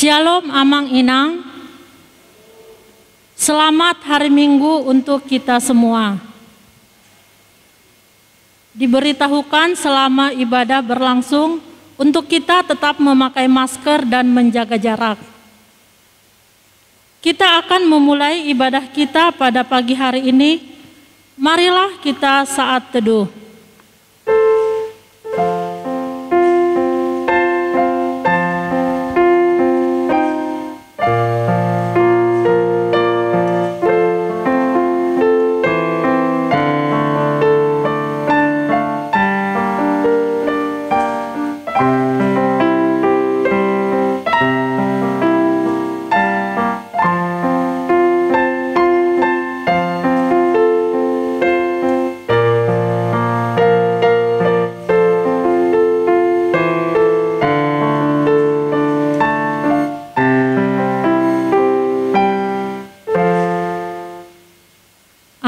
Shalom Amang Inang. Selamat hari Minggu untuk kita semua. Diberitahukan selama ibadah berlangsung untuk kita tetap memakai masker dan menjaga jarak. Kita akan memulai ibadah kita pada pagi hari ini. Marilah kita saat teduh.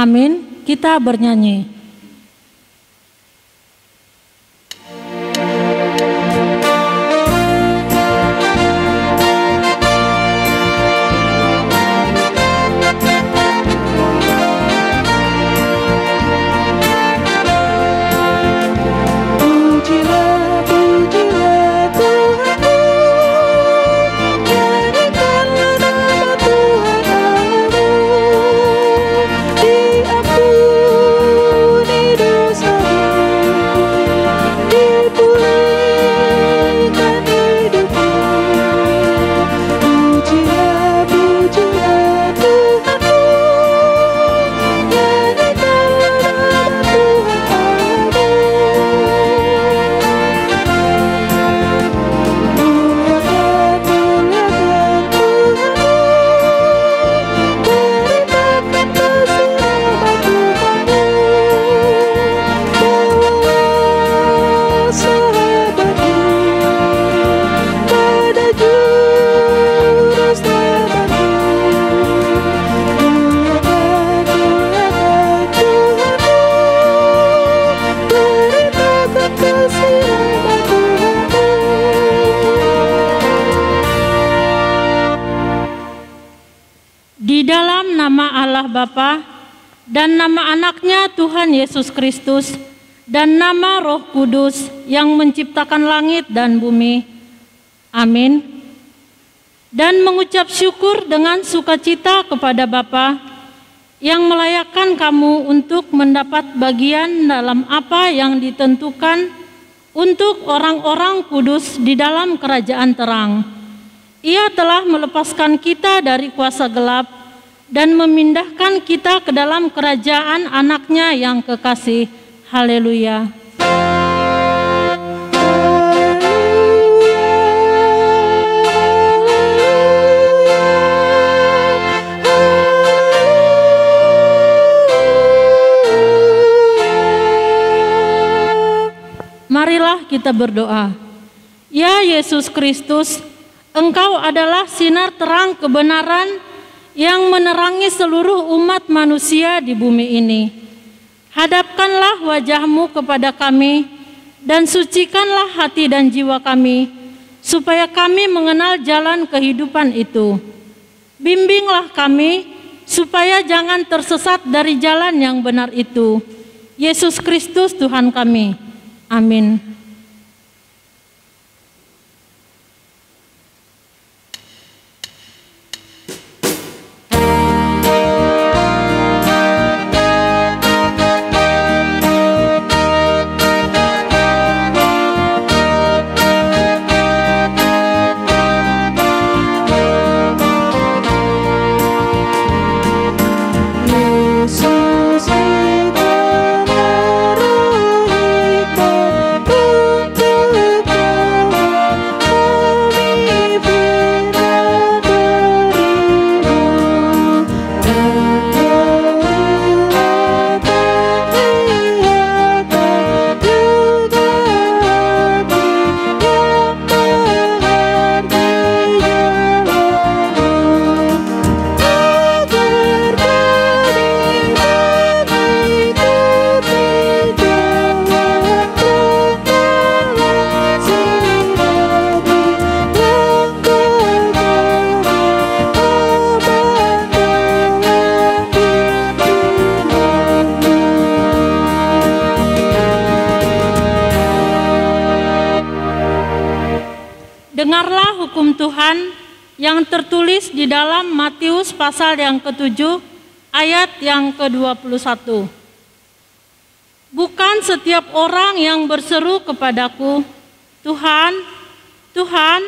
Amin. Kita bernyanyi. Di dalam nama Allah Bapa dan nama anaknya Tuhan Yesus Kristus dan nama Roh Kudus yang menciptakan langit dan bumi. Amin. Dan mengucap syukur dengan sukacita kepada Bapa yang melayakkan kamu untuk mendapat bagian dalam apa yang ditentukan untuk orang-orang kudus di dalam kerajaan terang. Ia telah melepaskan kita dari kuasa gelap dan memindahkan kita ke dalam kerajaan anaknya yang kekasih. Haleluya. Marilah kita berdoa. Ya Yesus Kristus, Engkau adalah sinar terang kebenaran yang menerangi seluruh umat manusia di bumi ini. Hadapkanlah wajah-Mu kepada kami dan sucikanlah hati dan jiwa kami, supaya kami mengenal jalan kehidupan itu. Bimbinglah kami, supaya jangan tersesat dari jalan yang benar itu. Yesus Kristus Tuhan kami. Amin. Yesus, Engkau menaruh hikmat Dengarlah hukum Tuhan yang tertulis di dalam Matius pasal yang ke-7 ayat yang ke-21. Bukan setiap orang yang berseru kepadaku, Tuhan, Tuhan,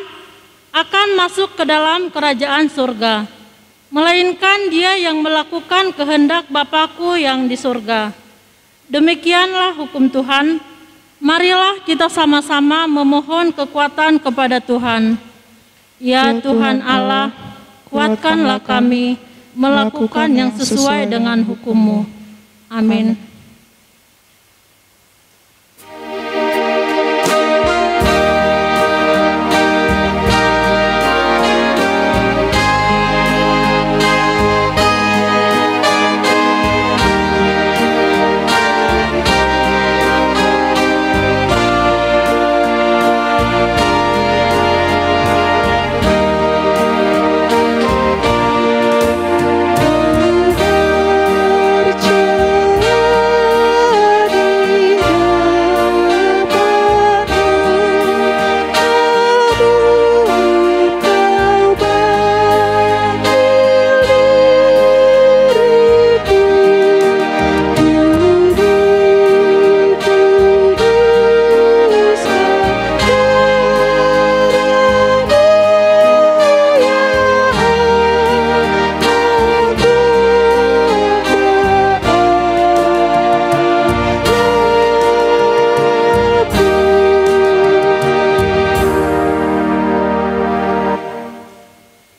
akan masuk ke dalam kerajaan surga, melainkan dia yang melakukan kehendak Bapa-Ku yang di surga. Demikianlah hukum Tuhan. Marilah kita sama-sama memohon kekuatan kepada Tuhan. Ya Tuhan Allah, kuatkanlah kami melakukan yang sesuai dengan hukum-Mu. Amin.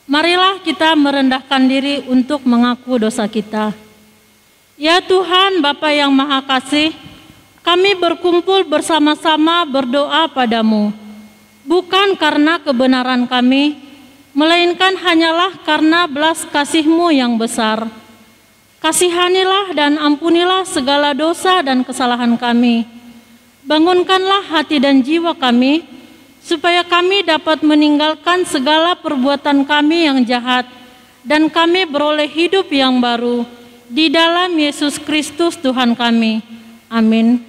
Marilah kita merendahkan diri untuk mengaku dosa kita. Ya Tuhan, Bapa yang Maha Kasih, kami berkumpul bersama-sama berdoa padamu, bukan karena kebenaran kami, melainkan hanyalah karena belas kasih-Mu yang besar. Kasihanilah dan ampunilah segala dosa dan kesalahan kami. Bangunkanlah hati dan jiwa kami, supaya kami dapat meninggalkan segala perbuatan kami yang jahat dan kami beroleh hidup yang baru di dalam Yesus Kristus Tuhan kami. Amin.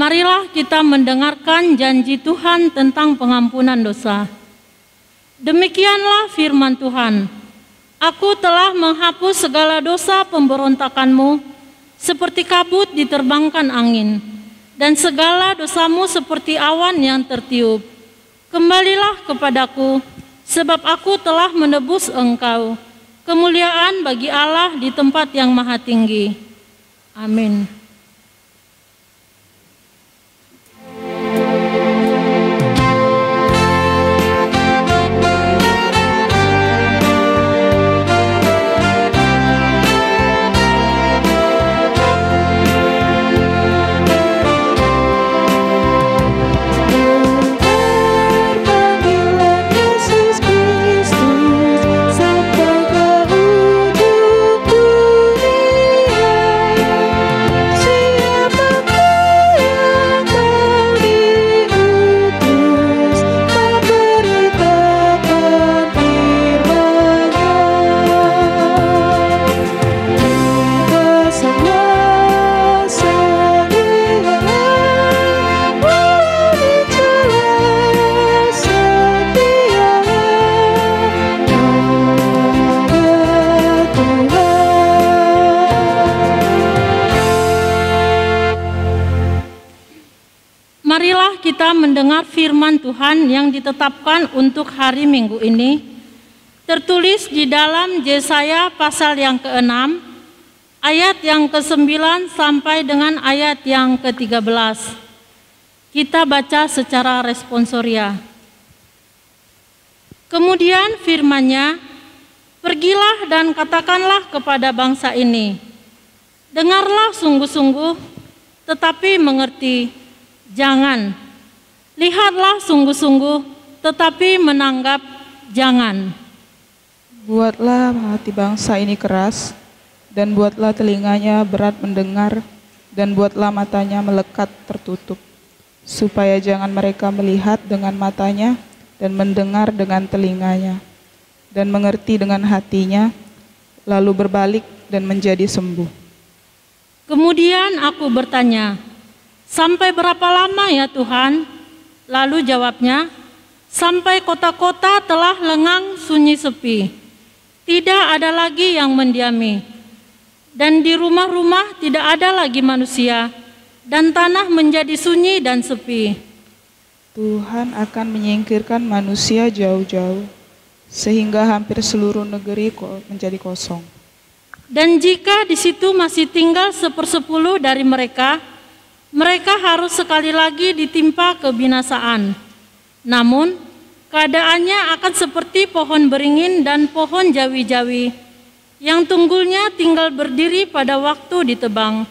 Marilah kita mendengarkan janji Tuhan tentang pengampunan dosa. Demikianlah firman Tuhan, Aku telah menghapus segala dosa pemberontakanmu, seperti kabut diterbangkan angin, dan segala dosamu seperti awan yang tertiup. Kembalilah kepadaku, sebab aku telah menebus engkau. Kemuliaan bagi Allah di tempat yang maha tinggi. Amin. Marilah kita mendengar firman Tuhan yang ditetapkan untuk hari Minggu ini, tertulis di dalam Yesaya pasal yang ke-6, ayat yang ke-9 sampai dengan ayat yang ke-13. Kita baca secara responsoria. Kemudian firman-Nya, "Pergilah dan katakanlah kepada bangsa ini, dengarlah sungguh-sungguh, tetapi mengerti, jangan. Lihatlah sungguh-sungguh, tetapi menanggap, jangan." Buatlah hati bangsa ini keras, dan buatlah telinganya berat mendengar, dan buatlah matanya melekat tertutup, supaya jangan mereka melihat dengan matanya, dan mendengar dengan telinganya, dan mengerti dengan hatinya, lalu berbalik dan menjadi sembuh. Kemudian aku bertanya, "Sampai berapa lama ya Tuhan?" Lalu jawabnya, "Sampai kota-kota telah lengang sunyi sepi, tidak ada lagi yang mendiami, dan di rumah-rumah tidak ada lagi manusia, dan tanah menjadi sunyi dan sepi." Tuhan akan menyingkirkan manusia jauh-jauh, sehingga hampir seluruh negeri menjadi kosong. Dan jika di situ masih tinggal 1/10 dari mereka, mereka harus sekali lagi ditimpa kebinasaan. Namun, keadaannya akan seperti pohon beringin dan pohon jawi-jawi, yang tunggulnya tinggal berdiri pada waktu ditebang.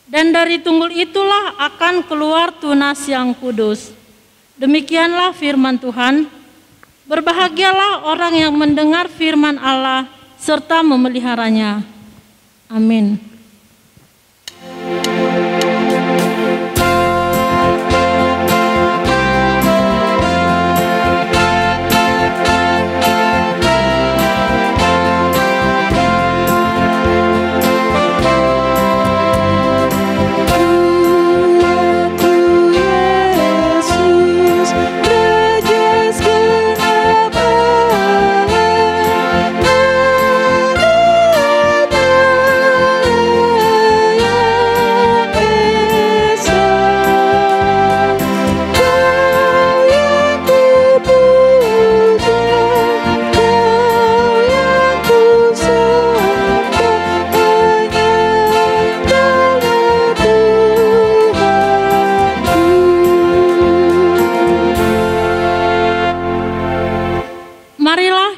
Dan dari tunggul itulah akan keluar tunas yang kudus. Demikianlah firman Tuhan. Berbahagialah orang yang mendengar firman Allah serta memeliharanya. Amin.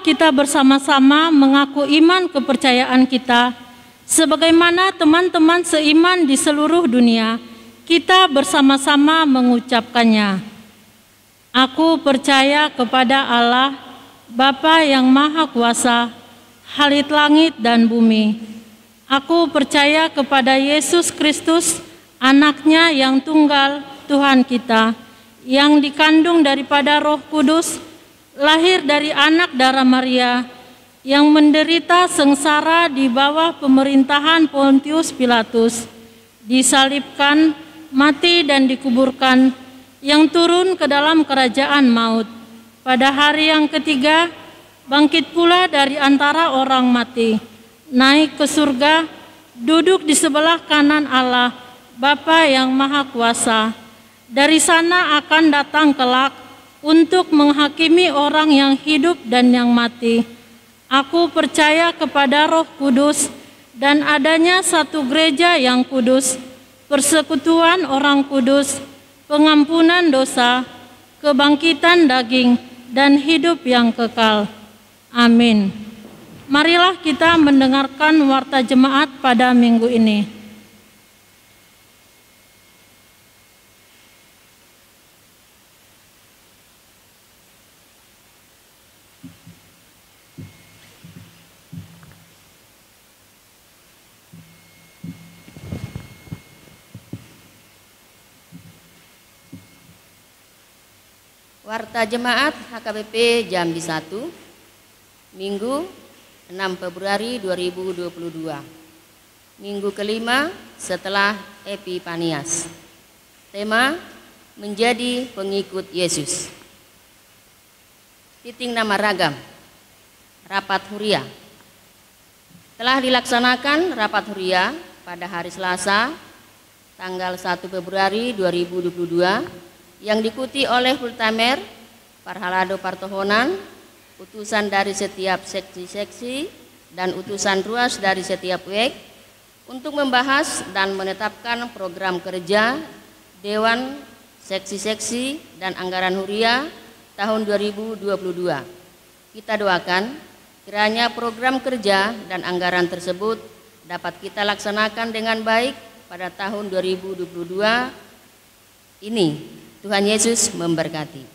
Kita bersama-sama mengaku iman kepercayaan kita, sebagaimana teman-teman seiman di seluruh dunia, kita bersama-sama mengucapkannya. Aku percaya kepada Allah, Bapa yang Maha Kuasa, Khalid langit dan bumi. Aku percaya kepada Yesus Kristus, Anaknya yang tunggal, Tuhan kita, yang dikandung daripada Roh Kudus, lahir dari anak darah Maria, yang menderita sengsara di bawah pemerintahan Pontius Pilatus, disalibkan, mati dan dikuburkan, yang turun ke dalam kerajaan maut. Pada hari yang ketiga, bangkit pula dari antara orang mati, naik ke surga, duduk di sebelah kanan Allah, Bapa yang Maha Kuasa. Dari sana akan datang kelak untuk menghakimi orang yang hidup dan yang mati. Aku percaya kepada Roh Kudus dan adanya satu gereja yang kudus, persekutuan orang kudus, pengampunan dosa, kebangkitan daging, dan hidup yang kekal. Amin. Marilah kita mendengarkan warta jemaat pada minggu ini. Warta Jemaat HKBP Jambi 1, Minggu 6 Februari 2022, Minggu kelima setelah Epifanias. Tema, menjadi pengikut Yesus. Titik nama ragam, Rapat Huria. Telah dilaksanakan Rapat Huria pada hari Selasa, tanggal 1 Februari 2022, yang diikuti oleh Hultamer, Parhalado Partohonan, utusan dari setiap seksi-seksi, dan utusan ruas dari setiap WEK untuk membahas dan menetapkan program kerja Dewan, seksi-seksi, dan anggaran Huria tahun 2022. Kita doakan kiranya program kerja dan anggaran tersebut dapat kita laksanakan dengan baik pada tahun 2022 ini. Tuhan Yesus memberkati.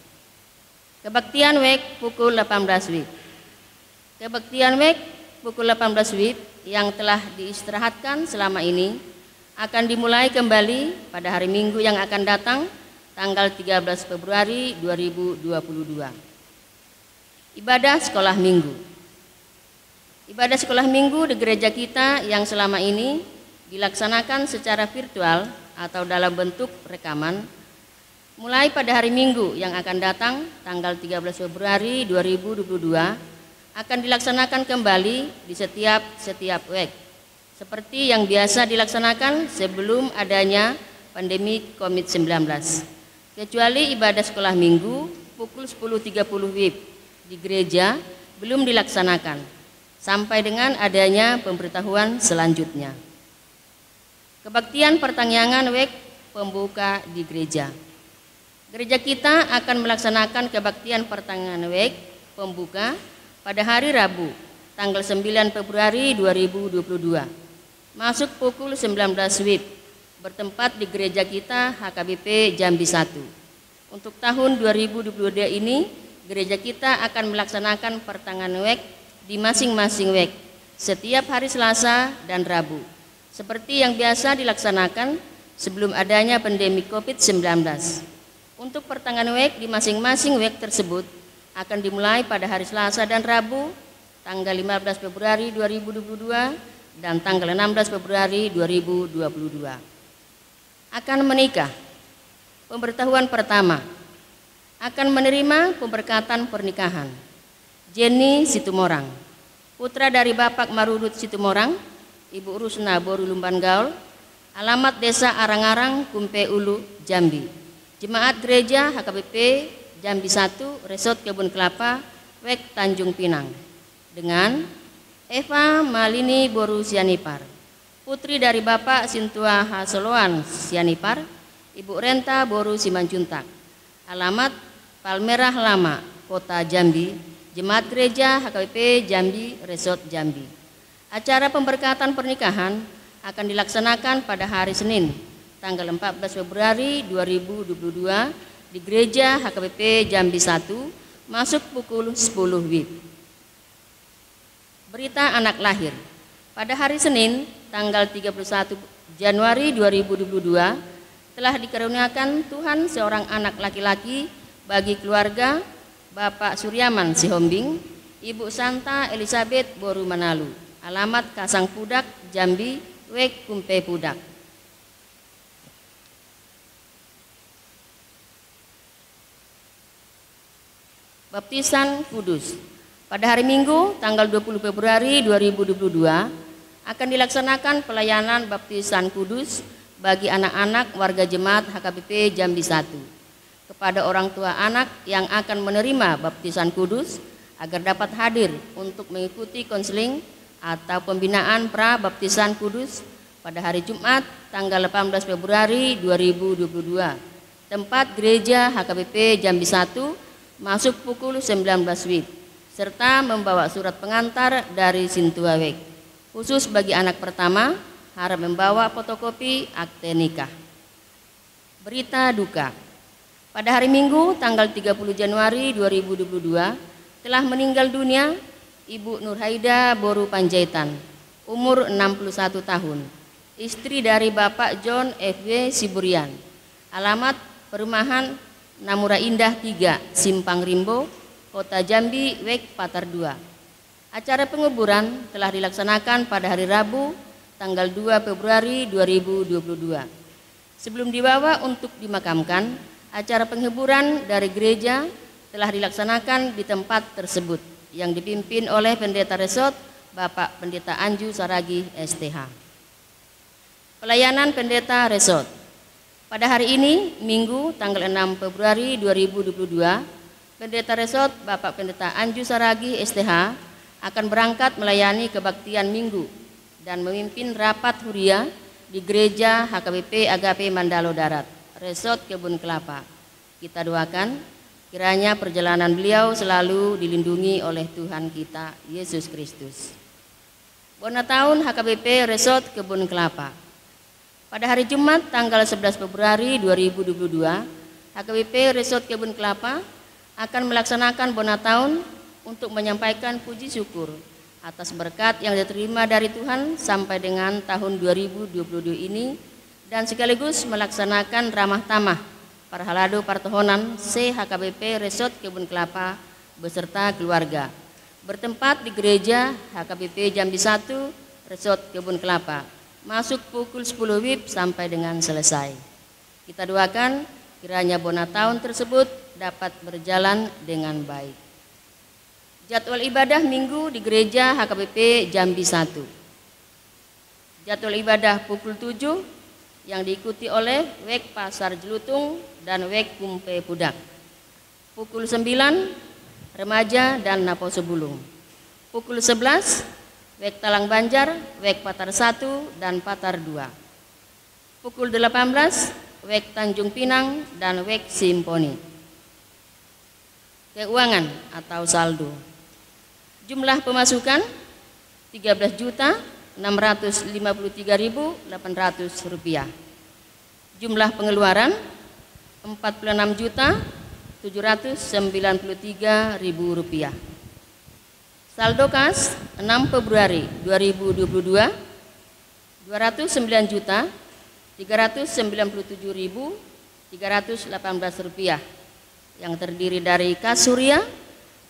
Kebaktian WEK pukul 18 WIB. Kebaktian WEK pukul 18 WIB yang telah diistirahatkan selama ini akan dimulai kembali pada hari Minggu yang akan datang, tanggal 13 Februari 2022. Ibadah sekolah minggu. Ibadah sekolah minggu di gereja kita yang selama ini dilaksanakan secara virtual atau dalam bentuk rekaman, mulai pada hari Minggu yang akan datang, tanggal 13 Februari 2022, akan dilaksanakan kembali di setiap WEK, seperti yang biasa dilaksanakan sebelum adanya pandemi COVID-19. Kecuali ibadah sekolah minggu pukul 10.30 WIB di gereja belum dilaksanakan, sampai dengan adanya pemberitahuan selanjutnya. Kebaktian pertangyangan WEK pembuka di gereja. Gereja kita akan melaksanakan kebaktian pertangyangan WEK pembuka pada hari Rabu, tanggal 9 Februari 2022, masuk pukul 19 WIB, bertempat di gereja kita HKBP Jambi 1. Untuk tahun 2022 ini, gereja kita akan melaksanakan pertangyangan WEK di masing-masing WEK setiap hari Selasa dan Rabu, seperti yang biasa dilaksanakan sebelum adanya pandemi COVID-19. Untuk pertangyangan WEK di masing-masing WEK tersebut akan dimulai pada hari Selasa dan Rabu, tanggal 15 Februari 2022 dan tanggal 16 Februari 2022. Akan menikah. Pemberitahuan pertama, akan menerima pemberkatan pernikahan. Jenny Situmorang, putra dari Bapak Marudut Situmorang, Ibu Rusna Boru Lumban Gaul, alamat Desa Arang-Arang, Kumpe Ulu, Jambi. Jemaat Gereja HKBP Jambi 1, Resort Kebun Kelapa, WEK Tanjung Pinang. Dengan Eva Malini Boru Sianipar, putri dari Bapak Sintua Hasoloan Sianipar, Ibu Renta Boru Simanjuntak. Alamat Palmerah Lama, Kota Jambi. Jemaat Gereja HKBP Jambi, Resort Jambi. Acara pemberkatan pernikahan akan dilaksanakan pada hari Senin, tanggal 14 Februari 2022 di Gereja HKBP Jambi 1, masuk pukul 10 WIB. Berita anak lahir. Pada hari Senin, tanggal 31 Januari 2022, telah dikaruniakan Tuhan seorang anak laki-laki bagi keluarga Bapak Suryaman Sihombing, Ibu Santa Elizabeth Boru Manalu. Alamat Kasang Pudak, Jambi, WEK Kumpe Pudak. Baptisan Kudus. Pada hari Minggu, tanggal 20 Februari 2022, akan dilaksanakan pelayanan baptisan kudus bagi anak-anak warga jemaat HKBP Jambi 1 kepada orang tua anak yang akan menerima baptisan kudus agar dapat hadir untuk mengikuti konseling atau pembinaan pra-baptisan kudus pada hari Jumat, tanggal 18 Februari 2022, tempat Gereja HKBP Jambi 1, masuk pukul 19 WIB, serta membawa surat pengantar dari Sintua WEK. Khusus bagi anak pertama, harap membawa fotokopi akte nikah. Berita duka. Pada hari Minggu, tanggal 30 Januari 2022, telah meninggal dunia Ibu Nurhaida Boru Panjaitan, umur 61 tahun, istri dari Bapak John F.W. Siburian. Alamat perumahan Namura Indah 3, Simpang Rimbo, Kota Jambi, WEK Patar 2. Acara penguburan telah dilaksanakan pada hari Rabu, tanggal 2 Februari 2022. Sebelum dibawa untuk dimakamkan, acara penguburan dari gereja telah dilaksanakan di tempat tersebut yang dipimpin oleh Pendeta Resort Bapak Pendeta Anju Saragi STH. Pelayanan Pendeta Resort. Pada hari ini, Minggu, tanggal 6 Februari 2022, Pendeta Resort Bapak Pendeta Anju Saragi STH akan berangkat melayani kebaktian Minggu dan memimpin rapat huria di Gereja HKBP Agape Mandalo Darat, Resort Kebun Kelapa. Kita doakan Kiranya perjalanan beliau selalu dilindungi oleh Tuhan kita Yesus Kristus. Bona tahun HKBP Resort Kebun Kelapa. Pada hari Jumat tanggal 11 Februari 2022, HKBP Resort Kebun Kelapa akan melaksanakan bona tahun untuk menyampaikan puji syukur atas berkat yang diterima dari Tuhan sampai dengan tahun 2022 ini, dan sekaligus melaksanakan ramah tamah Parhalado Partohonan CHKBP Resort Kebun Kelapa beserta keluarga, bertempat di gereja HKBP Jambi 1 Resort Kebun Kelapa, masuk pukul 10 WIB sampai dengan selesai. Kita doakan kiranya bona tahun tersebut dapat berjalan dengan baik. Jadwal ibadah minggu di gereja HKBP Jambi 1. Jadwal ibadah pukul 7 yang diikuti oleh Wek Pasar Jelutung dan Wek Kumpe Pudak. Pukul 9 remaja dan Napo Sebulung. Pukul 11 Wek Talang Banjar, Wek Patar 1 dan Patar 2. Pukul 18 Wek Tanjung Pinang dan Wek Simponi. Keuangan atau saldo. Jumlah pemasukan Rp13.653.800. Jumlah pengeluaran Rp46.793.000. Saldo kas 6 Februari 2022 Rp209.397.318 yang terdiri dari kas surya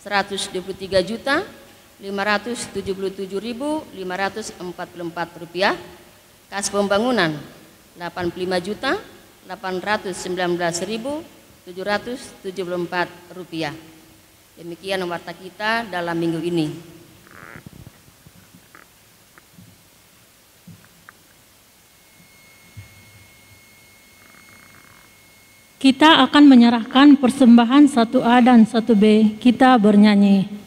Rp123.577.544, kas pembangunan Rp85.819.774. Demikian warta kita dalam minggu ini. Kita akan menyerahkan persembahan 1A dan 1B. Kita bernyanyi.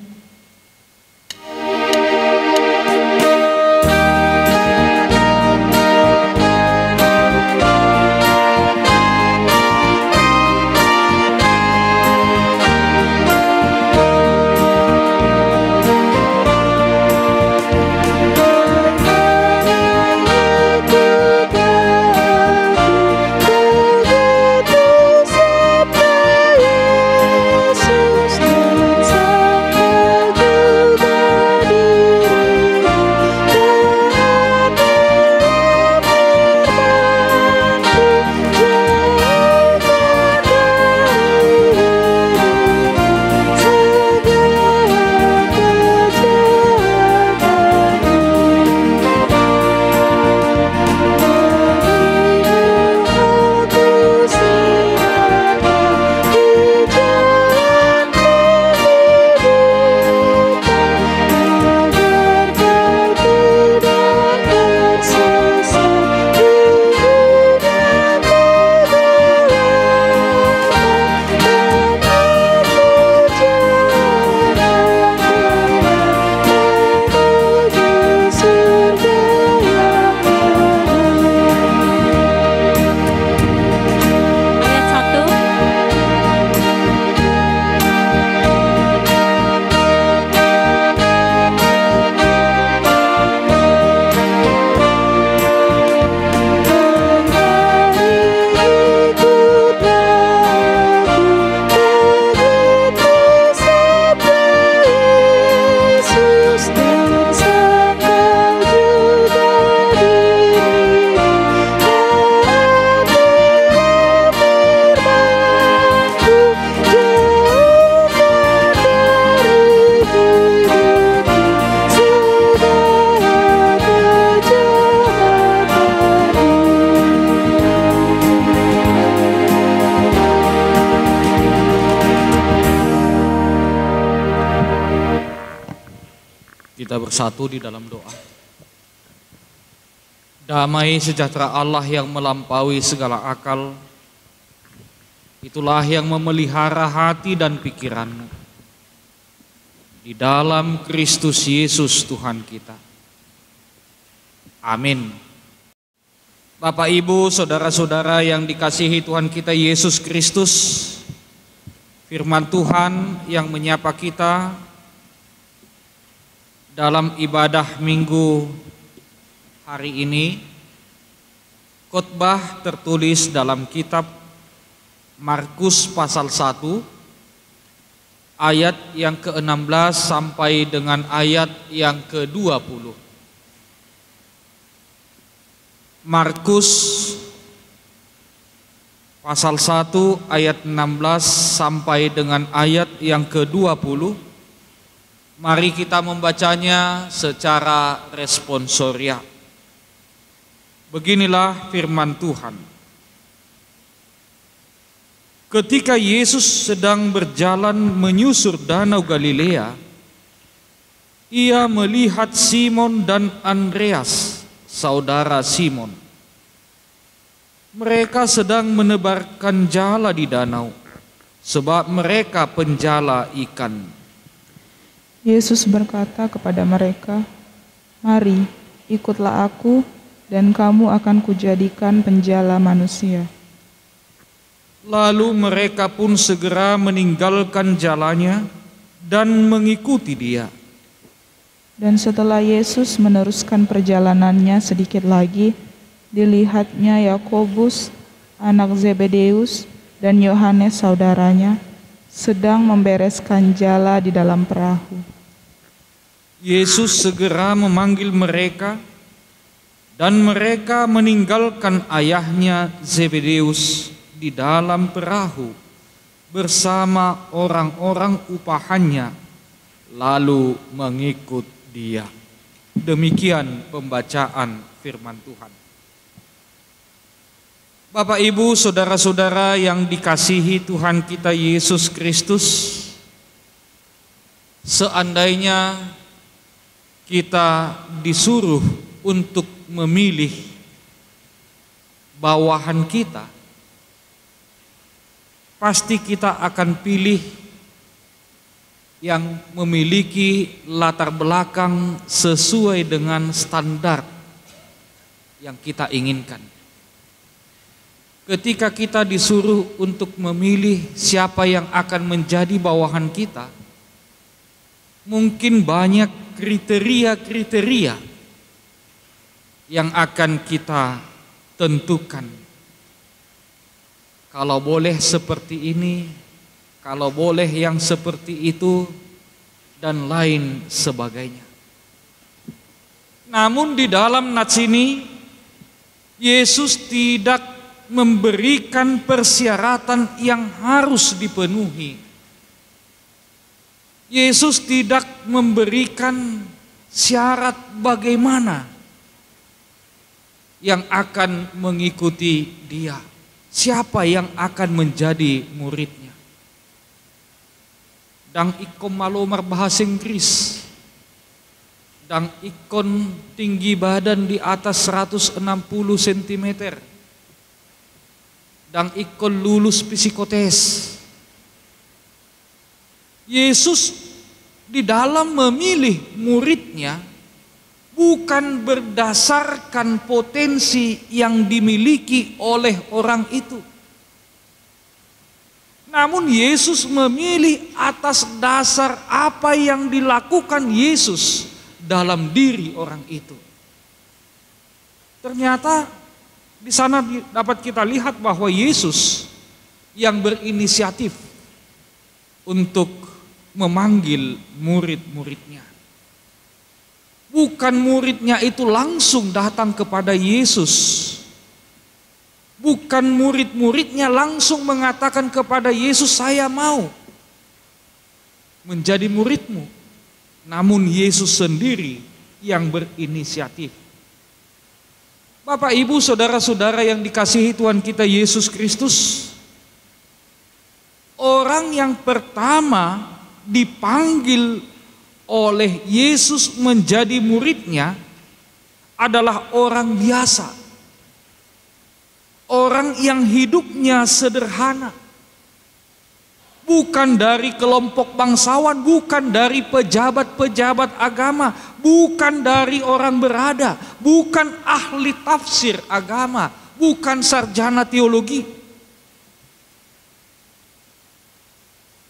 Kita bersatu di dalam doa. Damai sejahtera Allah yang melampaui segala akal, itulah yang memelihara hati dan pikiranmu di dalam Kristus Yesus Tuhan kita. Amin. Bapak, Ibu, saudara-saudara yang dikasihi Tuhan kita Yesus Kristus, firman Tuhan yang menyapa kita dalam ibadah Minggu hari ini. Khotbah tertulis dalam kitab Markus pasal 1 ayat yang ke-16 sampai dengan ayat yang ke-20. Markus pasal 1 ayat 16 sampai dengan ayat yang ke-20. Mari kita membacanya secara responsoria. Beginilah firman Tuhan. Ketika Yesus sedang berjalan menyusur danau Galilea, ia melihat Simon dan Andreas, saudara Simon. Mereka sedang menebarkan jala di danau, sebab mereka penjala ikan. Yesus berkata kepada mereka, "Mari, ikutlah aku, dan kamu akan kujadikan penjala manusia." Lalu mereka pun segera meninggalkan jalannya dan mengikuti dia. Dan setelah Yesus meneruskan perjalanannya sedikit lagi, dilihatnya Yakobus, anak Zebedeus, dan Yohanes saudaranya, sedang membereskan jala di dalam perahu. Yesus segera memanggil mereka, dan mereka meninggalkan ayahnya Zebedeus di dalam perahu bersama orang-orang upahannya, lalu mengikut dia. Demikian pembacaan firman Tuhan. Bapak, Ibu, saudara-saudara yang dikasihi Tuhan kita Yesus Kristus, seandainya kita disuruh untuk memilih bawahan kita, pasti kita akan pilih yang memiliki latar belakang sesuai dengan standar yang kita inginkan. Ketika kita disuruh untuk memilih siapa yang akan menjadi bawahan kita, mungkin banyak kriteria-kriteria yang akan kita tentukan. Kalau boleh seperti ini, kalau boleh yang seperti itu, dan lain sebagainya. Namun di dalam nats ini, Yesus tidak memberikan persyaratan yang harus dipenuhi. Yesus tidak memberikan syarat bagaimana yang akan mengikuti dia, siapa yang akan menjadi muridnya. Dang ikon malomar bahasa Inggris, dang ikon tinggi badan di atas 160 cm, dan ikon lulus psikotes. Yesus di dalam memilih muridnya bukan berdasarkan potensi yang dimiliki oleh orang itu. Namun Yesus memilih atas dasar apa yang dilakukan Yesus dalam diri orang itu. Ternyata di sana dapat kita lihat bahwa Yesus yang berinisiatif untuk memanggil murid-muridnya. Bukan muridnya itu langsung datang kepada Yesus. Bukan murid-muridnya langsung mengatakan kepada Yesus, "Saya mau menjadi muridmu." Namun Yesus sendiri yang berinisiatif. Bapak, Ibu, saudara-saudara yang dikasihi Tuhan kita Yesus Kristus, orang yang pertama dipanggil oleh Yesus menjadi muridnya adalah orang biasa, orang yang hidupnya sederhana, bukan dari kelompok bangsawan, bukan dari pejabat-pejabat agama, bukan dari orang berada, bukan ahli tafsir agama, bukan sarjana teologi.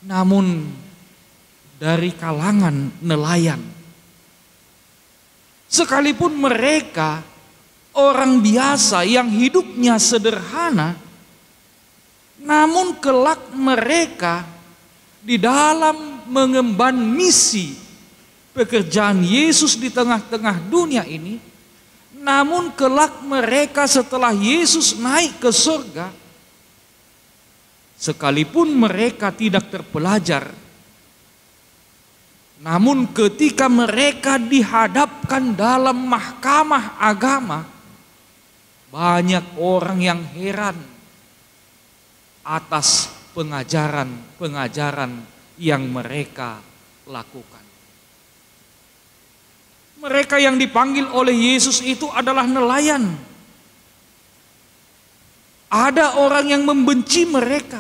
namun dari kalangan nelayan. Sekalipun mereka orang biasa yang hidupnya sederhana, namun kelak mereka di dalam mengemban misi pekerjaan Yesus di tengah-tengah dunia ini, namun kelak mereka setelah Yesus naik ke surga, sekalipun mereka tidak terpelajar, namun ketika mereka dihadapkan dalam mahkamah agama, banyak orang yang heran atas pengajaran-pengajaran yang mereka lakukan. Mereka yang dipanggil oleh Yesus itu adalah nelayan. Ada orang yang membenci mereka.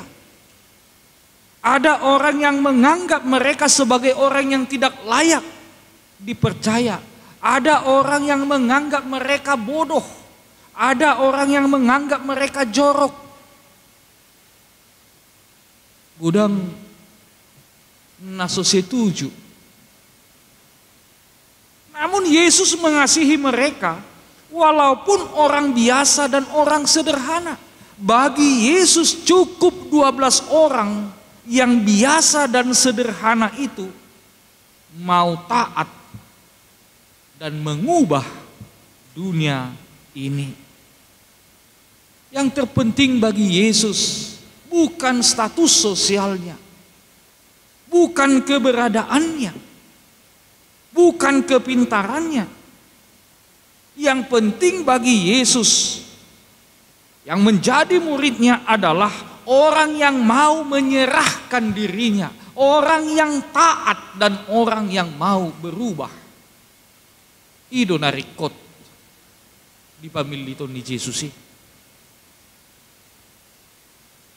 Ada orang yang menganggap mereka sebagai orang yang tidak layak dipercaya. Ada orang yang menganggap mereka bodoh. Ada orang yang menganggap mereka jorok. Gudang naso setuju. Namun Yesus mengasihi mereka walaupun orang biasa dan orang sederhana. Bagi Yesus cukup 12 orang yang biasa dan sederhana itu mau taat dan mengubah dunia ini. Yang terpenting bagi Yesus bukan status sosialnya, bukan keberadaannya, bukan kepintarannya. Yang penting bagi Yesus yang menjadi muridnya adalah orang yang mau menyerahkan dirinya, orang yang taat dan orang yang mau berubah. Ido narikot di pamilito ni Jesus.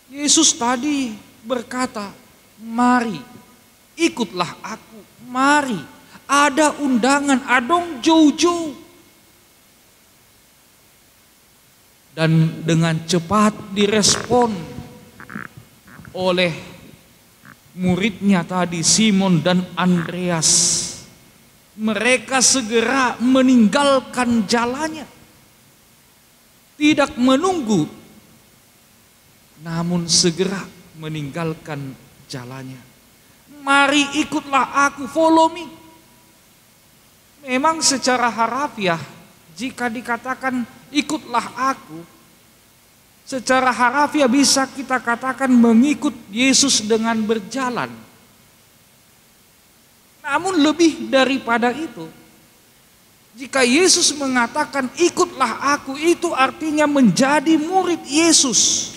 Yesus tadi berkata, mari ikutlah aku, mari. Ada undangan, adong jauh-jauh. Dan dengan cepat direspon oleh muridnya tadi, Simon dan Andreas. Mereka segera meninggalkan jalannya. Tidak menunggu, namun segera meninggalkan jalannya. Mari ikutlah aku, follow me. Memang secara harafiah jika dikatakan ikutlah aku, secara harafiah bisa kita katakan mengikut Yesus dengan berjalan. Namun lebih daripada itu, jika Yesus mengatakan ikutlah aku, itu artinya menjadi murid Yesus.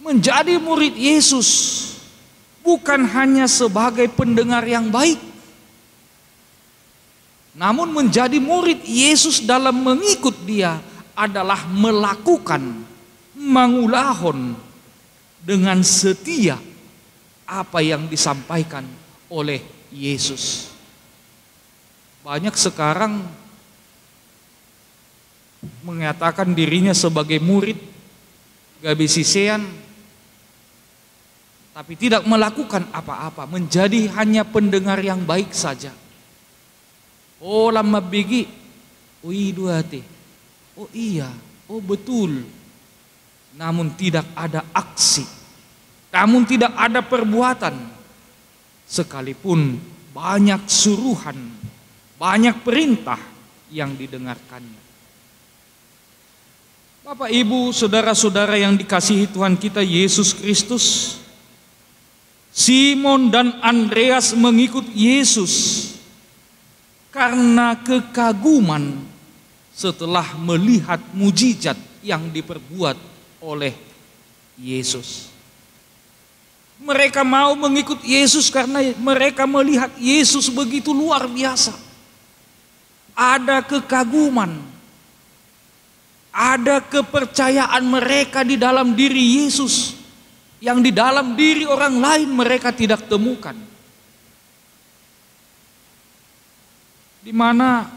Menjadi murid Yesus bukan hanya sebagai pendengar yang baik, namun menjadi murid Yesus dalam mengikut Dia adalah melakukan, mangulahon dengan setia apa yang disampaikan oleh Yesus. Banyak sekarang mengatakan dirinya sebagai murid, gabisisean, tapi tidak melakukan apa-apa, menjadi hanya pendengar yang baik saja. Oh lama bigi, oh iduate, oh iya, oh betul. Namun tidak ada aksi, namun tidak ada perbuatan. Sekalipun banyak suruhan, banyak perintah yang didengarkannya. Bapak, Ibu, saudara-saudara yang dikasihi Tuhan kita Yesus Kristus, Simon dan Andreas mengikut Yesus karena kekaguman setelah melihat mujizat yang diperbuat oleh Yesus. Mereka mau mengikut Yesus karena mereka melihat Yesus begitu luar biasa. Ada kekaguman, ada kepercayaan mereka di dalam diri Yesus yang di dalam diri orang lain mereka tidak temukan. Di mana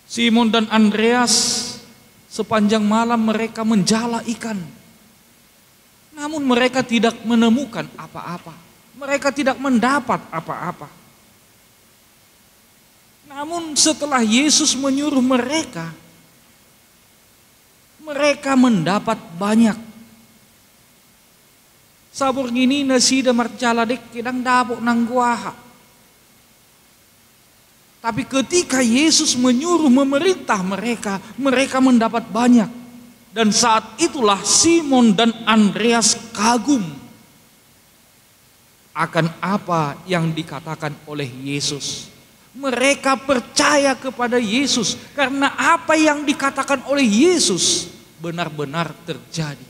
Simon dan Andreas sepanjang malam mereka menjala ikan. Namun mereka tidak menemukan apa-apa. Mereka tidak mendapat apa-apa. Namun setelah Yesus menyuruh mereka, mereka mendapat banyak. Sabur gini nasida marcala dek kedang dapok nang guaha. Tapi ketika Yesus menyuruh memerintah mereka, mereka mendapat banyak. Dan saat itulah Simon dan Andreas kagum akan apa yang dikatakan oleh Yesus. Mereka percaya kepada Yesus karena apa yang dikatakan oleh Yesus benar-benar terjadi.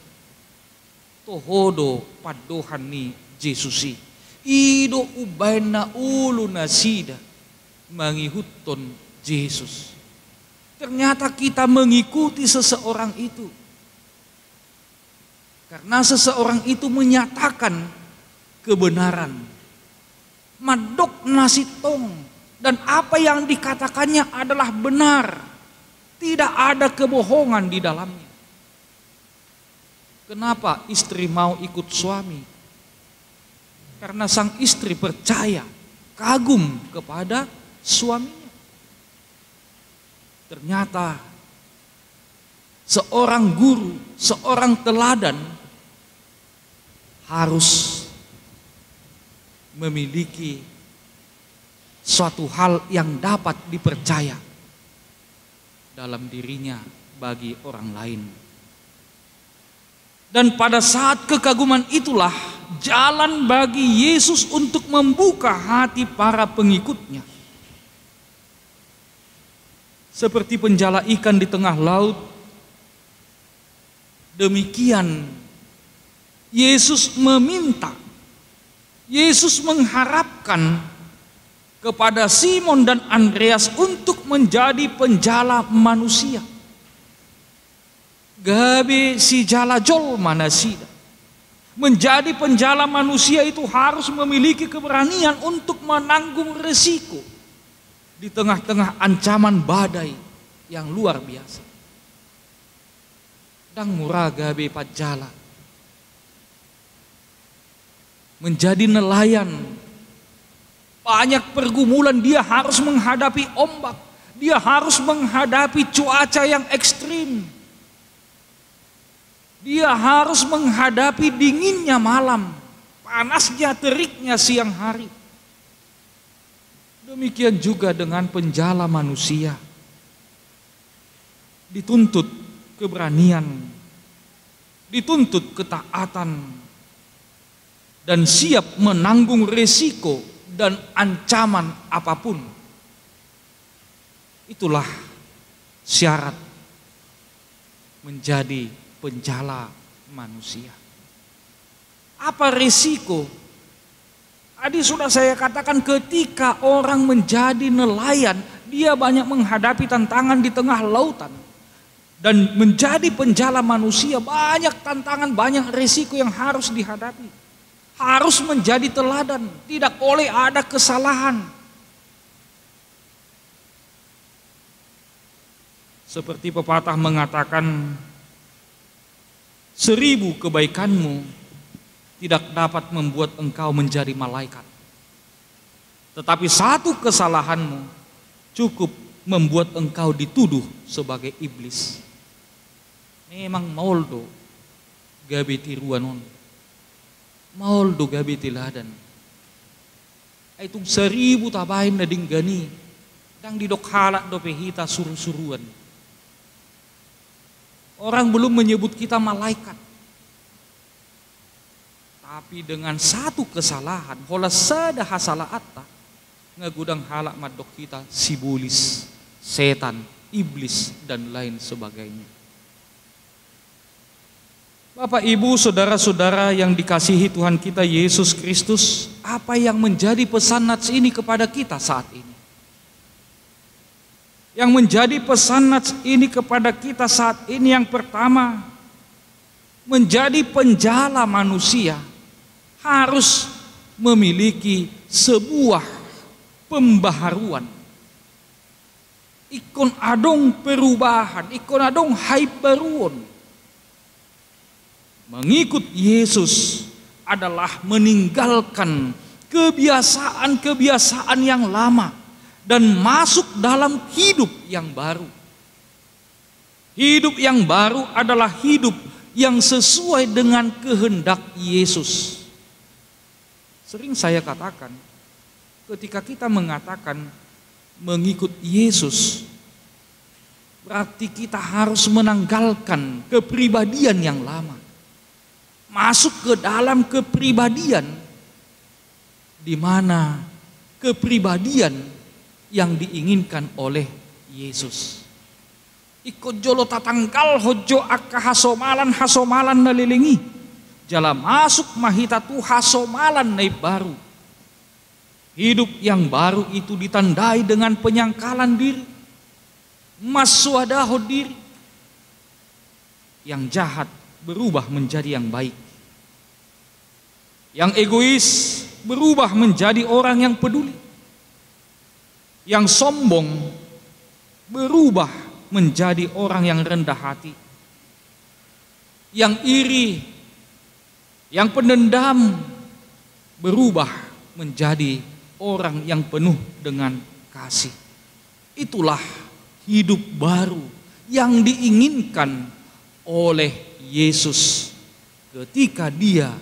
Tohodo padohan ni Jesusi. Ido ubaina ulu nasida mangihutton Yesus. Ternyata kita mengikuti seseorang itu. Karena seseorang itu menyatakan kebenaran. Madok nasitong. Dan apa yang dikatakannya adalah benar. Tidak ada kebohongan di dalamnya. Kenapa istri mau ikut suami? Karena sang istri percaya, kagum kepada suaminya. Ternyata seorang guru, seorang teladan harus memiliki suatu hal yang dapat dipercaya dalam dirinya bagi orang lain. Dan pada saat kekaguman itulah jalan bagi Yesus untuk membuka hati para pengikutnya. Seperti penjala ikan di tengah laut, demikian Yesus meminta, Yesus mengharapkan kepada Simon dan Andreas untuk menjadi penjala manusia. Gabe si jala jol manasida. Menjadi penjala manusia itu harus memiliki keberanian untuk menanggung resiko di tengah-tengah ancaman badai yang luar biasa. Dang murah gabe pajala. Menjadi nelayan, banyak pergumulan, dia harus menghadapi ombak, dia harus menghadapi cuaca yang ekstrim, dia harus menghadapi dinginnya malam, panasnya teriknya siang hari. Demikian juga dengan penjala manusia, dituntut keberanian, dituntut ketaatan, dan siap menanggung resiko dan ancaman apapun. Itulah syarat menjadi penjala manusia. Apa resiko? Tadi sudah saya katakan, ketika orang menjadi nelayan, dia banyak menghadapi tantangan di tengah lautan. Dan menjadi penjala manusia banyak tantangan, banyak resiko yang harus dihadapi. Harus menjadi teladan, tidak boleh ada kesalahan. Seperti pepatah mengatakan, 1000 kebaikanmu tidak dapat membuat engkau menjadi malaikat. Tetapi 1 kesalahanmu cukup membuat engkau dituduh sebagai iblis. Memang moldo gabe tiruanon. Maul do gabi tiladan. Ay itong 1000 tabahin na dinggani. Dang didokhala do pehita suruh-suruan. Orang belum menyebut kita malaikat. Tapi dengan 1 kesalahan, hola sada hasalaata, ngagudang halak madok kita sibulis, setan, iblis, dan lain sebagainya. Bapak, Ibu, saudara-saudara yang dikasihi Tuhan kita Yesus Kristus, apa yang menjadi pesan nats ini kepada kita saat ini? Yang menjadi pesan nats ini kepada kita saat ini, yang pertama, menjadi penjala manusia harus memiliki sebuah pembaharuan. Ikon adong perubahan, ikon adong haibaruon. Mengikut Yesus adalah meninggalkan kebiasaan-kebiasaan yang lama dan masuk dalam hidup yang baru. Hidup yang baru adalah hidup yang sesuai dengan kehendak Yesus. Sering saya katakan, ketika kita mengatakan mengikut Yesus, berarti kita harus menanggalkan kepribadian yang lama, masuk ke dalam kepribadian di mana kepribadian yang diinginkan oleh Yesus. Ikut jolo tatangkal hojo akka hasomalan nalilingi jala masuk mahita tu hasomalan nai baru. Hidup yang baru itu ditandai dengan penyangkalan diri, maswadaho diri. Yang jahat berubah menjadi yang baik, yang egois berubah menjadi orang yang peduli, yang sombong berubah menjadi orang yang rendah hati, yang iri, yang pendendam berubah menjadi orang yang penuh dengan kasih. Itulah hidup baru yang diinginkan oleh Yesus ketika Dia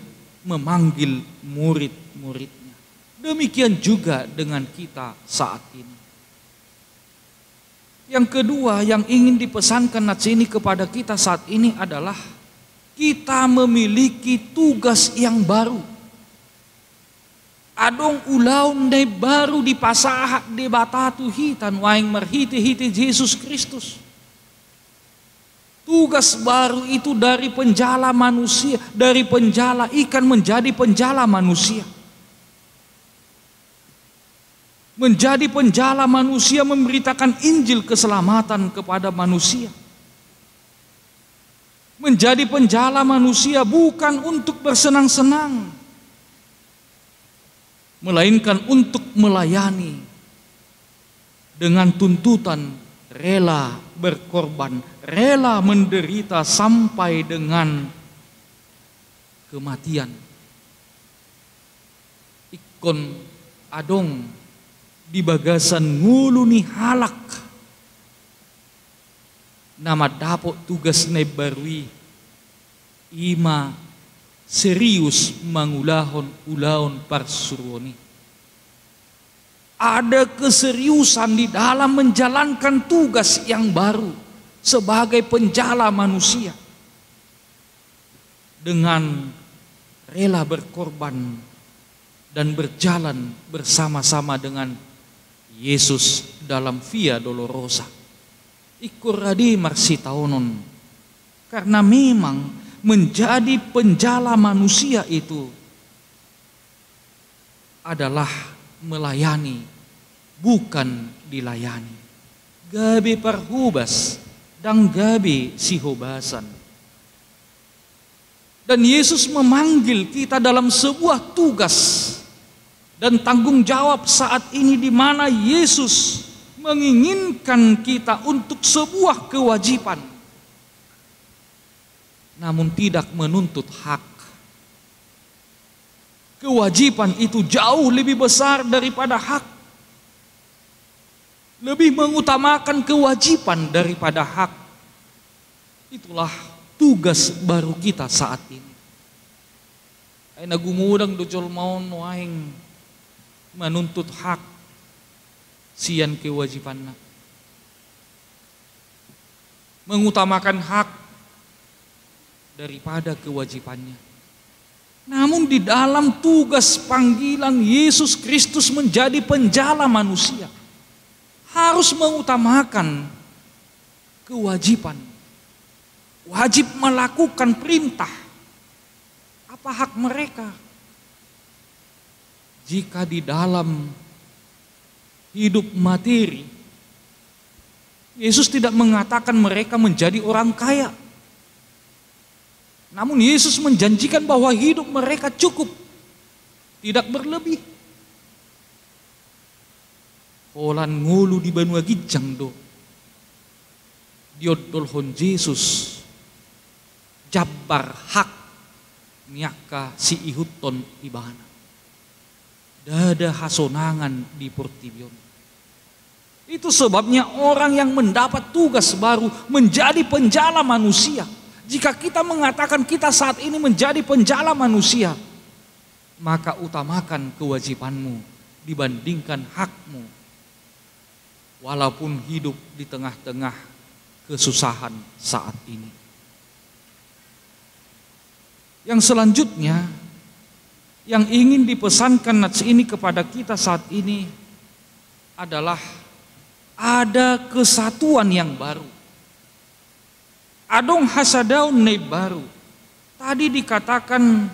memanggil murid-muridnya. Demikian juga dengan kita saat ini. Yang kedua yang ingin dipesankan nats ini kepada kita saat ini adalah kita memiliki tugas yang baru. Adong ulaun dai baru di pasahak de batatu hitan waing merhiti-hiti Yesus Kristus. Tugas baru itu dari penjala manusia, dari penjala ikan menjadi penjala manusia. Menjadi penjala manusia, memberitakan Injil keselamatan kepada manusia. Menjadi penjala manusia bukan untuk bersenang-senang, melainkan untuk melayani dengan tuntutan rela berkorban, rela menderita sampai dengan kematian. Ikon adong di bagasan nguluni halak nama dapot tugas ne barui ima serius mangulahon ulaon parsuruoni. Ada keseriusan di dalam menjalankan tugas yang baru sebagai penjala manusia dengan rela berkorban dan berjalan bersama-sama dengan Yesus dalam Via Dolorosa. Ikuradi marsitaonon, karena memang menjadi penjala manusia itu adalah melayani, bukan dilayani. Gabi parhubas dan gabi sihobasan. Dan Yesus memanggil kita dalam sebuah tugas dan tanggung jawab saat ini di mana Yesus menginginkan kita untuk sebuah kewajiban, namun tidak menuntut hak. Kewajiban itu jauh lebih besar daripada hak. Lebih mengutamakan kewajiban daripada hak. Itulah tugas baru kita saat ini. Ay nagumudang dojol maun waing menuntut hak sian kewajibannya. Mengutamakan hak daripada kewajibannya. Namun di dalam tugas panggilan Yesus Kristus menjadi penjala manusia, harus mengutamakan kewajiban. Wajib melakukan perintah. Apa hak mereka? Jika di dalam hidup materi, Yesus tidak mengatakan mereka menjadi orang kaya. Namun Yesus menjanjikan bahwa hidup mereka cukup, tidak berlebih. Olan ngulu di Banua Gijang do, diodolhon Yesus, jabar hak niaka si ihuton ibana. Dada hasonangan di Portibion. Itu sebabnya orang yang mendapat tugas baru menjadi penjala manusia. Jika kita mengatakan kita saat ini menjadi penjala manusia, maka utamakan kewajibanmu dibandingkan hakmu. Walaupun hidup di tengah-tengah kesusahan saat ini. Yang selanjutnya, yang ingin dipesankan nats ini kepada kita saat ini adalah ada kesatuan yang baru. Adong hasadaun ne baru. Tadi dikatakan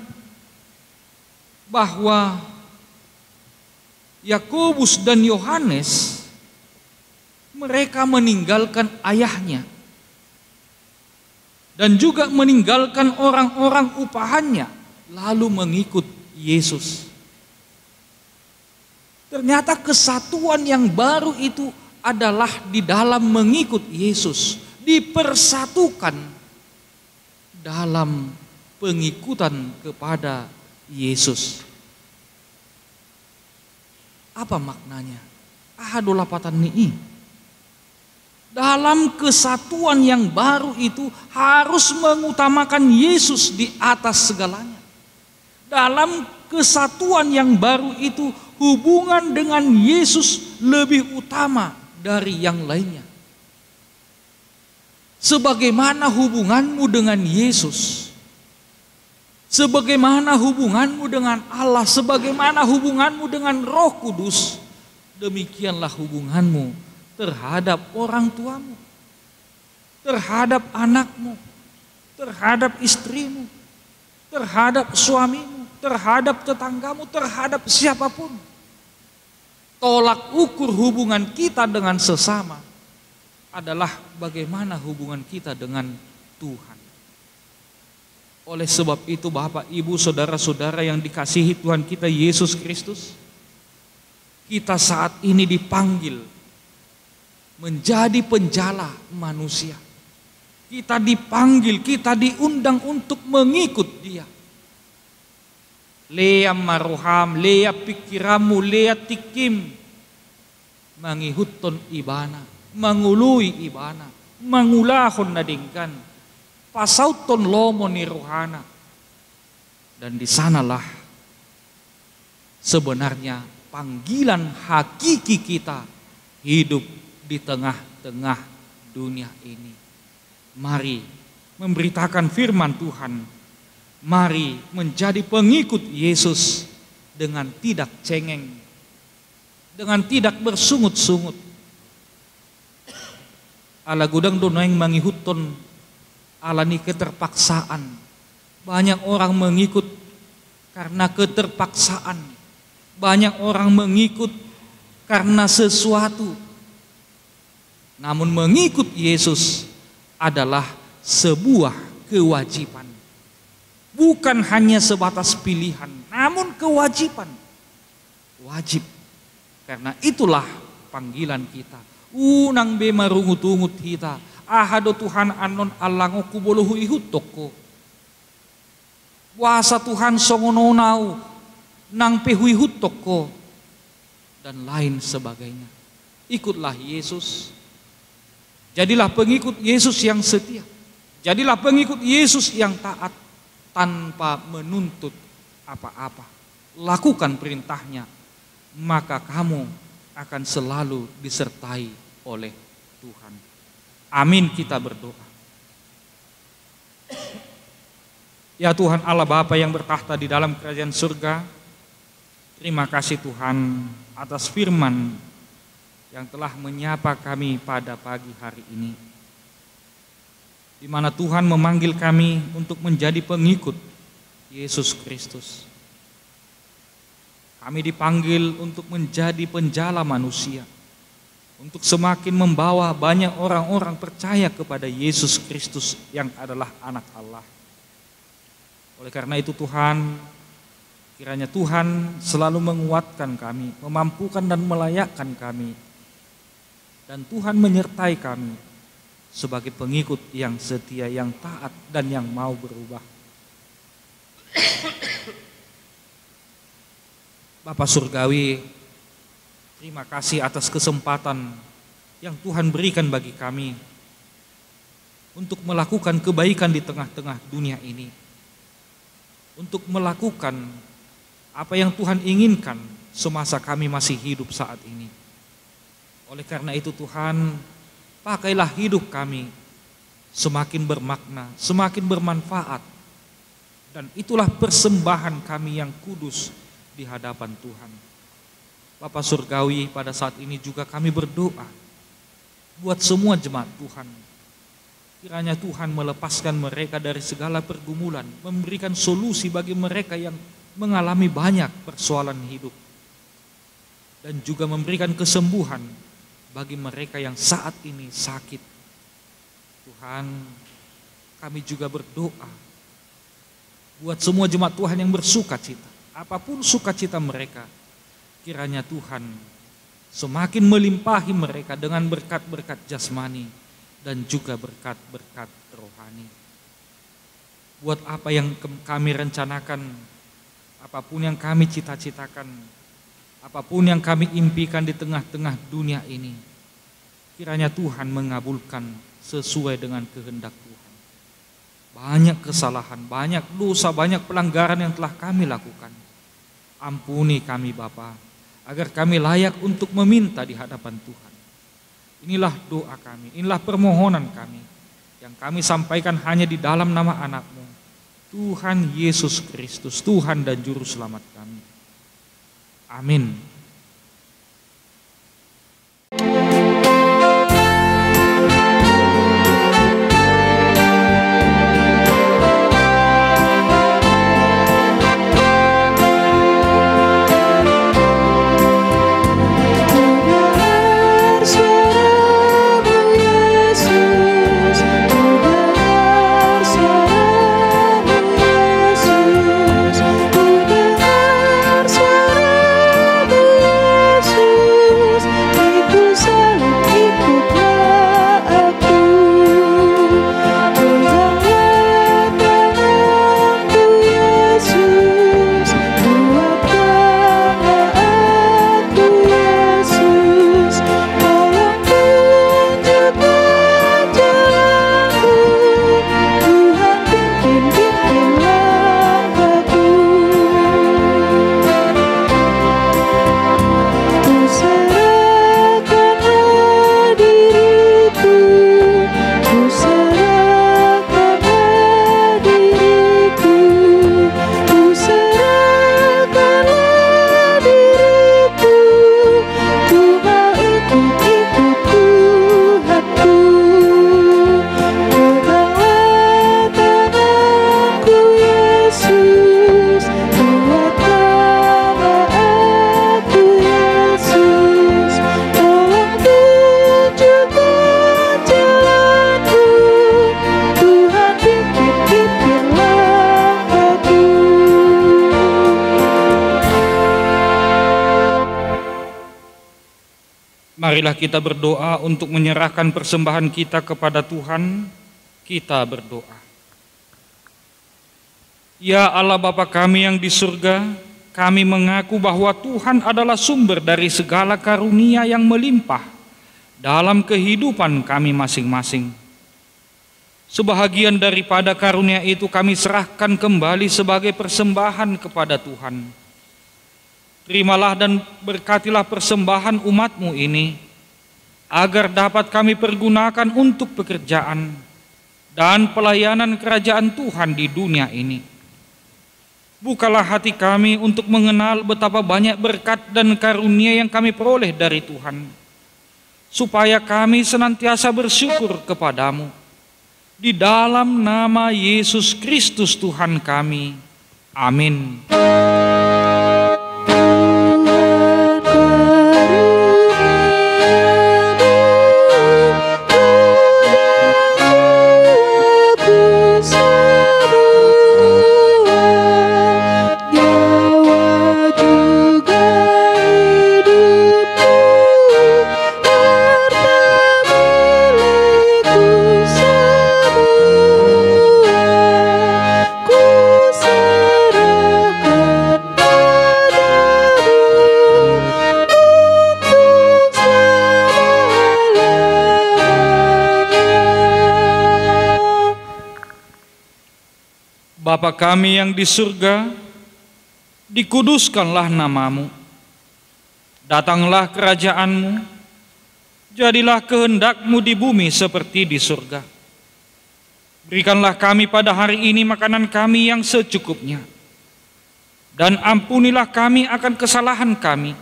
bahwa Yakobus dan Yohanes mereka meninggalkan ayahnya dan juga meninggalkan orang-orang upahannya lalu mengikut Yesus. Ternyata kesatuan yang baru itu adalah di dalam mengikut Yesus, dipersatukan dalam pengikutan kepada Yesus. Apa maknanya? Ahadolapatan ni'i. Dalam kesatuan yang baru itu harus mengutamakan Yesus di atas segalanya. Dalam kesatuan yang baru itu hubungan dengan Yesus lebih utama dari yang lainnya. Sebagaimana hubunganmu dengan Yesus, sebagaimana hubunganmu dengan Allah, sebagaimana hubunganmu dengan Roh Kudus, demikianlah hubunganmu terhadap orang tuamu, terhadap anakmu, terhadap istrimu, terhadap suamimu, terhadap tetanggamu, terhadap siapapun. Tolak ukur hubungan kita dengan sesama adalah bagaimana hubungan kita dengan Tuhan. Oleh sebab itu Bapak, Ibu, Saudara-saudara yang dikasihi Tuhan kita Yesus Kristus, kita saat ini dipanggil menjadi penjala manusia. Kita dipanggil, kita diundang untuk mengikut Dia. Lea maruham, lea pikiramu, lea tikim, mangihuton ibana, mangului ibana, mangulahon nadingkan, pasauton lomo ni rohana. Dan di sanalah sebenarnya panggilan hakiki kita hidup di tengah-tengah dunia ini. Mari memberitakan firman Tuhan. Mari menjadi pengikut Yesus dengan tidak cengeng, dengan tidak bersungut-sungut. Ala gudang donoeng mangihuton alani keterpaksaan. Banyak orang mengikut karena keterpaksaan. Banyak orang mengikut karena sesuatu. Namun mengikut Yesus adalah sebuah kewajiban. Bukan hanya sebatas pilihan, namun kewajiban. Wajib. Karena itulah panggilan kita. Unang be marungut-ungut kita. Ahado Tuhan anon alango kubolohu ihutoko. Wasa Tuhan songononau nang pehuihutoko. Dan lain sebagainya. Ikutlah Yesus. Jadilah pengikut Yesus yang setia. Jadilah pengikut Yesus yang taat. Tanpa menuntut apa-apa. Lakukan perintahnya, maka kamu akan selalu disertai oleh Tuhan. Amin, kita berdoa. Ya Tuhan Allah Bapa yang bertahta di dalam kerajaan surga, terima kasih Tuhan atas firman yang telah menyapa kami pada pagi hari ini. Di mana Tuhan memanggil kami untuk menjadi pengikut Yesus Kristus. Kami dipanggil untuk menjadi penjala manusia, untuk semakin membawa banyak orang-orang percaya kepada Yesus Kristus yang adalah anak Allah. Oleh karena itu Tuhan, kiranya Tuhan selalu menguatkan kami, memampukan dan melayakkan kami, dan Tuhan menyertai kami sebagai pengikut yang setia, yang taat, dan yang mau berubah. Bapa Surgawi, terima kasih atas kesempatan yang Tuhan berikan bagi kami untuk melakukan kebaikan di tengah-tengah dunia ini, untuk melakukan apa yang Tuhan inginkan semasa kami masih hidup saat ini. Oleh karena itu Tuhan, pakailah hidup kami semakin bermakna, semakin bermanfaat, dan itulah persembahan kami yang kudus di hadapan Tuhan. Bapa Surgawi, pada saat ini juga kami berdoa buat semua jemaat Tuhan. Kiranya Tuhan melepaskan mereka dari segala pergumulan, memberikan solusi bagi mereka yang mengalami banyak persoalan hidup, dan juga memberikan kesembuhan bagi mereka yang saat ini sakit. Tuhan, kami juga berdoa buat semua jemaat Tuhan yang bersuka cita. Apapun sukacita mereka, kiranya Tuhan semakin melimpahi mereka dengan berkat-berkat jasmani dan juga berkat-berkat rohani. Buat apa yang kami rencanakan, apapun yang kami cita-citakan, apapun yang kami impikan di tengah-tengah dunia ini, kiranya Tuhan mengabulkan sesuai dengan kehendak Tuhan. Banyak kesalahan, banyak dosa, banyak pelanggaran yang telah kami lakukan. Ampuni kami Bapa, agar kami layak untuk meminta di hadapan Tuhan. Inilah doa kami, inilah permohonan kami, yang kami sampaikan hanya di dalam nama anak-Mu, Tuhan Yesus Kristus, Tuhan dan Juru Selamat kami. Amin. Marilah kita berdoa untuk menyerahkan persembahan kita kepada Tuhan. Kita berdoa. Ya Allah Bapa kami yang di surga, kami mengaku bahwa Tuhan adalah sumber dari segala karunia yang melimpah dalam kehidupan kami masing-masing. Sebahagian daripada karunia itu kami serahkan kembali sebagai persembahan kepada Tuhan. Terimalah dan berkatilah persembahan umat-Mu ini, agar dapat kami pergunakan untuk pekerjaan dan pelayanan kerajaan Tuhan di dunia ini. Bukalah hati kami untuk mengenal betapa banyak berkat dan karunia yang kami peroleh dari Tuhan, supaya kami senantiasa bersyukur kepadamu. Di dalam nama Yesus Kristus Tuhan kami. Amin. Bapa kami yang di surga, dikuduskanlah namamu. Datanglah kerajaanmu, jadilah kehendakmu di bumi seperti di surga. Berikanlah kami pada hari ini makanan kami yang secukupnya. Dan ampunilah kami akan kesalahan kami,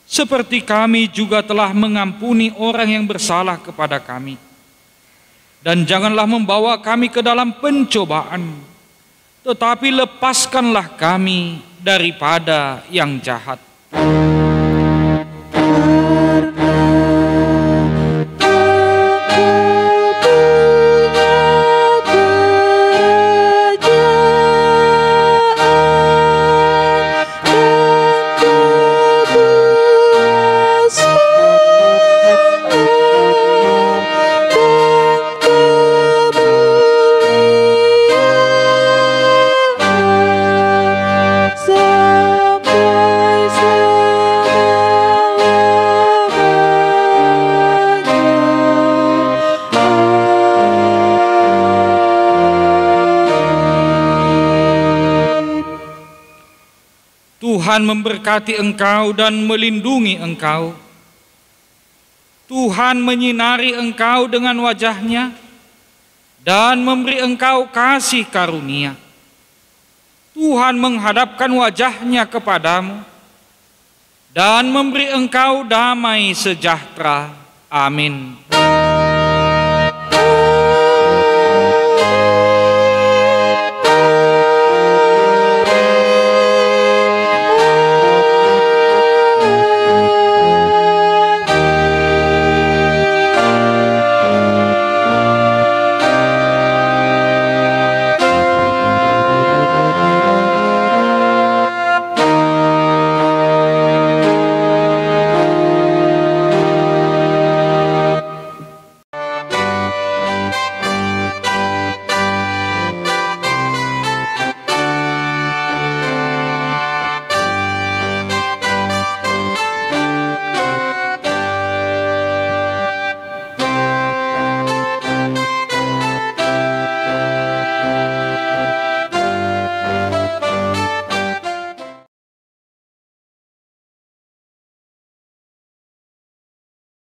seperti kami juga telah mengampuni orang yang bersalah kepada kami. Dan janganlah membawa kami ke dalam pencobaan, tetapi lepaskanlah kami daripada yang jahat. Tuhan memberkati engkau dan melindungi engkau. Tuhan menyinari engkau dengan wajah-Nya dan memberi engkau kasih karunia. Tuhan menghadapkan wajah-Nya kepadamu dan memberi engkau damai sejahtera. Amin.